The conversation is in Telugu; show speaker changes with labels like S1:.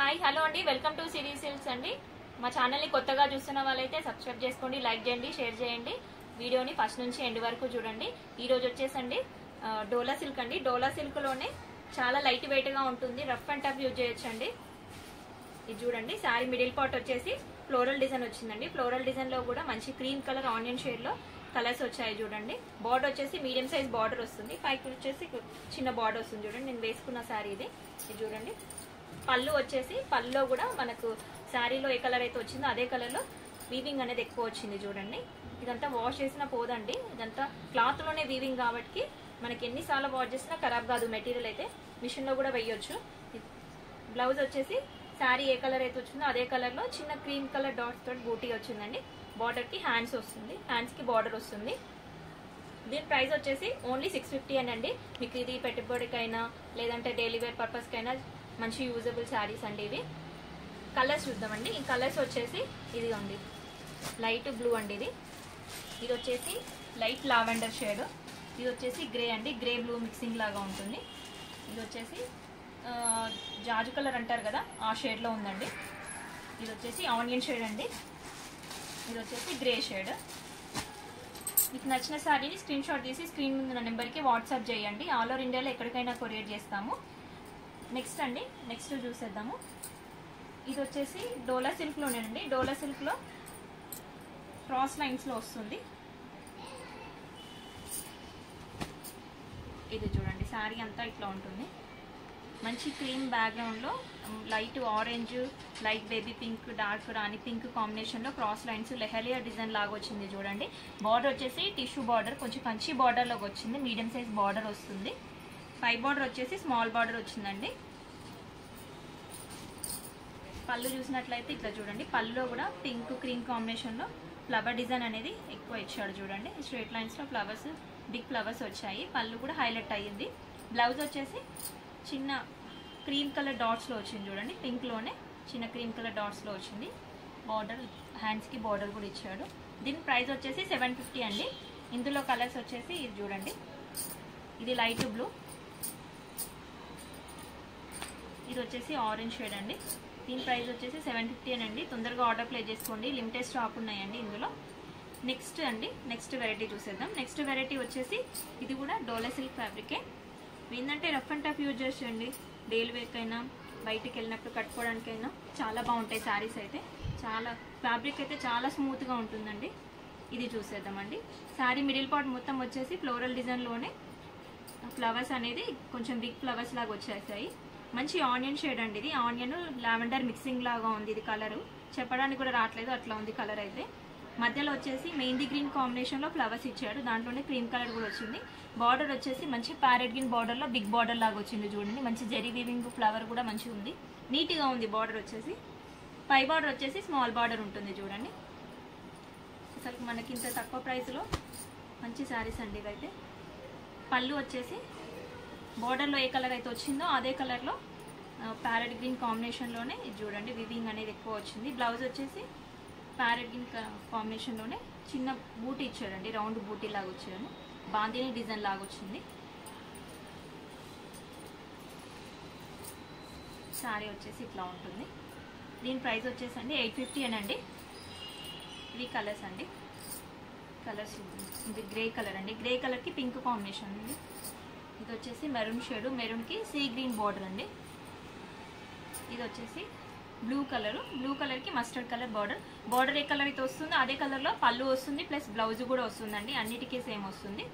S1: హాయ్ హలో అండి, వెల్కమ్ టు సిరీ సిల్క్స్ అండి. మా ఛానల్ని కొత్తగా చూస్తున్న వాళ్ళైతే సబ్స్క్రైబ్ చేసుకోండి, లైక్ చేయండి, షేర్ చేయండి. వీడియోని ఫస్ట్ నుంచి ఎండ్ వరకు చూడండి. ఈ రోజు వచ్చేసండి డోలా సిల్క్ అండి. డోలా సిల్క్ లోనే చాలా లైట్ వెయిట్ గా ఉంటుంది, రఫ్ అండ్ టఫ్ యూజ్ చేయొచ్చండి. ఇది చూడండి, శారీ మిడిల్ పార్ట్ వచ్చేసి ఫ్లోరల్ డిజైన్ వచ్చిందండి. ఫ్లోరల్ డిజైన్ లో కూడా మంచి క్రీమ్ కలర్ ఆనియన్ షేడ్ లో కలర్స్ వచ్చాయి చూడండి. బార్డర్ వచ్చేసి మీడియం సైజ్ బార్డర్ వస్తుంది, పైకి వచ్చేసి చిన్న బార్డర్ వస్తుంది చూడండి. నేను వేసుకున్న శారీ ఇది చూడండి. పళ్ళు వచ్చేసి పళ్ళులో కూడా మనకు శారీలో ఏ కలర్ అయితే వచ్చిందో అదే కలర్ లో వీవింగ్ అనేది ఎక్కువ వచ్చింది చూడండి. ఇదంతా వాష్ చేసినా పోదండి, ఇదంతా క్లాత్ లోనే వీవింగ్ కాబట్టి మనకి ఎన్నిసార్లు వాష్ చేసినా ఖరాబ్ కాదు. మెటీరియల్ అయితే మిషన్ లో కూడా వేయొచ్చు. బ్లౌజ్ వచ్చేసి శారీ ఏ కలర్ అయితే వచ్చిందో అదే కలర్ లో చిన్న క్రీమ్ కలర్ డాట్స్ తోటి బూటీ వచ్చిందండి. బార్డర్ కి హ్యాండ్స్ వస్తుంది, హ్యాండ్స్ కి బార్డర్ వస్తుంది. దీని ప్రైస్ వచ్చేసి ఓన్లీ 650 అండి. మీకు ఇది పెట్టుబడికైనా లేదంటే డైలీ వేర్ పర్పస్ కైనా మంచి యూజబుల్ శారీస్ అండి ఇవి. కలర్స్ చూద్దామండి. ఈ కలర్స్ వచ్చేసి ఇది ఉంది లైట్ బ్లూ అండి, ఇది వచ్చేసి లైట్ లావెండర్ షేడ్, ఇది వచ్చేసి గ్రే అండి, గ్రే బ్లూ మిక్సింగ్ లాగా ఉంటుంది. ఇది వచ్చేసి జాజు కలర్ అంటారు కదా ఆ షేడ్ లో ఉందండి. ఇది వచ్చేసి ఆనియన్ షేడ్ అండి, ఇది వచ్చేసి గ్రే షేడ్. మీకు నచ్చిన శారీని స్క్రీన్ షాట్ తీసి స్క్రీన్ ముందున్న నెంబర్కి వాట్సాప్ చేయండి. ఆల్ ఓవర్ ఇండియాలో ఎక్కడికైనా కొరియర్ చేస్తాము. నెక్స్ట్ అండి, నెక్స్ట్ చూసేద్దాము. ఇది వచ్చేసి డోలా సిల్క్ లోనేనండి. డోలా సిల్క్ లో క్రాస్ లైన్స్ లో వస్తుంది. ఇది చూడండి, శారీ అంతా ఇట్లా ఉంటుంది. మంచి క్రీమ్ బ్యాక్గ్రౌండ్ లో light orange, light baby pink, dark rani pink combination లో క్రాస్ లైన్స్ లెహలియా డిజైన్ లాగా వచ్చింది చూడండి. బార్డర్ వచ్చేసి టిష్యూ బార్డర్, కొంచెం కంచి బార్డర్ లోకి వచ్చింది, మీడియం సైజ్ బార్డర్ వస్తుంది. పై బార్డర్ వచ్చేసి స్మాల్ బార్డర్ వచ్చిందండి. పళ్ళు చూసినట్లయితే ఇట్లా చూడండి, పళ్ళులో కూడా పింక్ క్రీమ్ కాంబినేషన్ లో ఫ్లవర్ డిజైన్ అనేది ఎక్కువ ఇచ్చాడు చూడండి. స్ట్రైట్ లైన్స్ లో ఫ్లవర్స్, బిగ్ ఫ్లవర్స్ వచ్చాయి. పళ్ళు కూడా హైలైట్ అయ్యింది. బ్లౌజ్ వచ్చేసి చిన్న క్రీమ్ కలర్ డాట్స్ లో వచ్చింది చూడండి, పింక్ లోనే చిన్న క్రీమ్ కలర్ డాట్స్ లో వచ్చింది. బార్డర్ హ్యాండ్స్ కి బార్డర్ కూడా ఇచ్చాడు. దీని ప్రైస్ వచ్చేసి 750 అండి. ఇందులో కలర్స్ వచ్చేసి ఇది చూడండి, ఇది లైట్ బ్లూ, ఇది వచ్చేసి ఆరెంజ్ షేడ్ అండి. దీని ప్రైస్ వచ్చేసి 750 అండి. తొందరగా ఆర్డర్ ప్లేస్ చేసుకోండి, లిమిటెడ్ స్టాక్ ఉన్నాయండి ఇందులో. నెక్స్ట్ అండి, నెక్స్ట్ వెరైటీ చూసేద్దాం. నెక్స్ట్ వెరైటీ వచ్చేసి ఇది కూడా డోలా సిల్క్ ఫ్యాబ్రికే. ఏంటంటే రఫ్ అండ్ టఫ్ యూజ్ చేసేయండి, డైలీ వేర్ కైనా బయటికి వెళ్ళినప్పుడు కట్టుకోవడానికైనా చాలా బాగుంటాయి శారీస్ అయితే. చాలా ఫ్యాబ్రిక్ అయితే చాలా స్మూత్ గా ఉంటుందండి. ఇది చూసేద్దామండి. శారీ మిడిల్ పార్ట్ మొత్తం వచ్చేసి ఫ్లోరల్ డిజైన్ లోనే ఫ్లవర్స్ అనేది కొంచెం బిగ్ ఫ్లవర్స్ లాగా వచ్చేసాయి. మంచి ఆనియన్ షేడ్ అండి, ఇది ఆనియన్ లావెండర్ మిక్సింగ్ లాగా ఉంది. ఇది కలర్ చెప్పడానికి కూడా రావట్లేదు, అట్లా ఉంది కలర్ అయితే. మధ్యలో వచ్చేసి మెహందీ గ్రీన్ కాంబినేషన్ లో ఫ్లవర్స్ ఇచ్చాడు, దాంట్లోనే క్రీమ్ కలర్ కూడా వచ్చింది. బార్డర్ వచ్చేసి మంచి ప్యారెట్ గ్రీన్ బార్డర్ లో బిగ్ బార్డర్ లాగా వచ్చింది చూడండి. మంచి జెరీ వీవింగ్ ఫ్లవర్ కూడా మంచిగా ఉంది, నీట్ గా ఉంది. బార్డర్ వచ్చేసి పై బార్డర్ వచ్చేసి స్మాల్ బార్డర్ ఉంటుంది చూడండి. అసలు మనకి ఇంత తక్కువ ప్రైస్ లో మంచి శారీస్ అండి ఇవైతే. పళ్ళు వచ్చేసి బార్డర్ లో ఏ కలర్ అయితే వచ్చిందో అదే కలర్ లో ప్యారెట్ గ్రీన్ కాంబినేషన్ లోనే ఇది చూడండి, వివింగ్ అనేది ఎక్కువ వచ్చింది. బ్లౌజ్ వచ్చేసి ప్యారెట్ గ్రీన్ కాంబినేషన్ లోనే చిన్న బూటీ ఇచ్చాడండి, రౌండ్ బూటీ లాగా వచ్చాడు, బాందిని డిజైన్ లాగా వచ్చింది. శారీ వచ్చేసి ఇట్లా ఉంటుంది. దీని ప్రైస్ వచ్చేసి అండి 850 అనండి. ఇవి కలర్స్ అండి, కలర్స్ ఇది గ్రే కలర్ అండి, గ్రే కలర్ కి పింక్ కాంబినేషన్ అండి. ఇది వచ్చేసి మెరూన్ షేడ్, మెరూన్ కి సీ గ్రీన్ బార్డర్ అండి. ఇది వచ్చేసి బ్లూ కలర్, బ్లూ కలర్ కి మస్టర్డ్ కలర్ బార్డర్. బార్డర్ ఏ కలర్ అయితే వస్తుందో అదే కలర్ లో పళ్ళు వస్తుంది, ప్లస్ బ్లౌజ్ కూడా వస్తుందండి. అన్నిటికీ సేమ్ వస్తుంది.